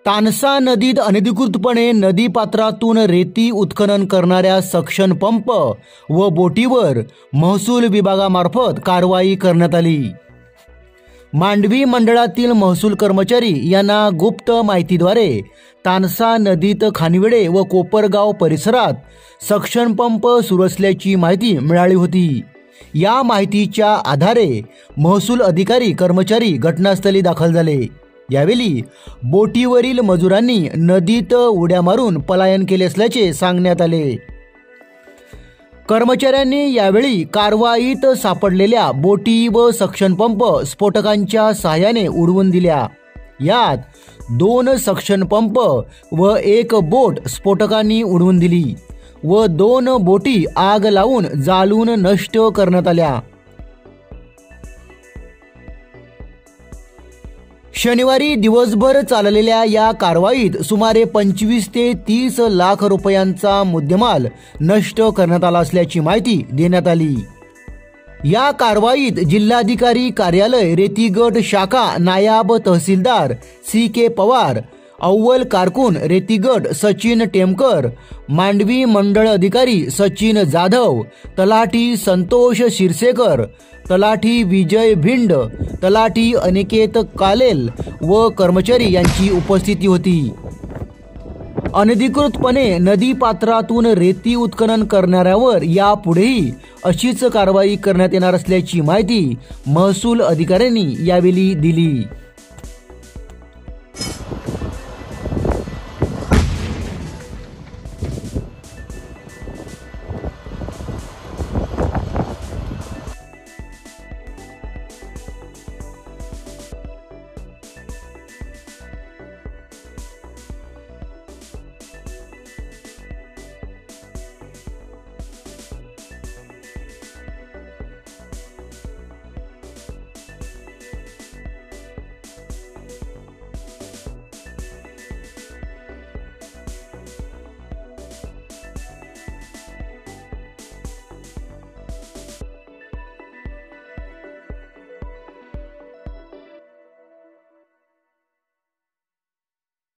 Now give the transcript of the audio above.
तानसा नदीत अनधिकृतपणे नदीपात्रातून रेती उत्खनन करणाऱ्या सक्शन पंप व बोटीवर महसूल विभागामार्फत कारवाई करण्यात आली। मांडवी मंडळातील महसूल कर्मचारी यांना गुप्त माहितीद्वारे तानसा नदीत खानिवडे व कोपरगाव परिसरात सक्शन पंप सुरू असल्याची माहिती मिळाली होती। या माहितीच्या आधारे महसूल अधिकारी कर्मचारी घटनास्थळी दाखल झाले। यावेळी बोटीवरील मजुरांनी नदीत उड्या मारून पलायन केले असल्याचे सांगण्यात आले। कर्मचाऱ्यांनी यावेळी कारवाईत सापडलेल्या बोटी व सक्शन पंप स्फोटकांच्या सहाय्याने उडवून दिल्या। यात 2 सक्शन पंप व 1 बोट स्फोटकांनी उडवून दिली व 2 बोटी आग लावून जाळून नष्ट करण्यात आल्या। शनिवारी दिवसभर चाललेल्या या कारवाईत सुमारे 25 ते 30 लाख रुपयांचा मुद्देमाल नष्ट करण्यात आला असल्याची माहिती देण्यात आली। या कारवाईत जिल्हाधिकारी कार्यालय रेतीगट शाखा नायब तहसीलदार CK पवार, अव्वल कारकून रेतीगट सचिन टेमकर, मांडवी मंडळ अधिकारी सचिन जाधव, तलाठी संतोष शिरसेकर, तलाठी विजय भिंड, तलाठी अनिकेत कालेल व कर्मचारी यांची उपस्थिती होती। अनधिकृतपणे नदीपात्रातून रेती उत्खनन करणाऱ्यावर यापुढेही अशीच कारवाई करण्यात येणार असल्याची माहिती महसूल अधिकाऱ्यांनी यावेळी दिली।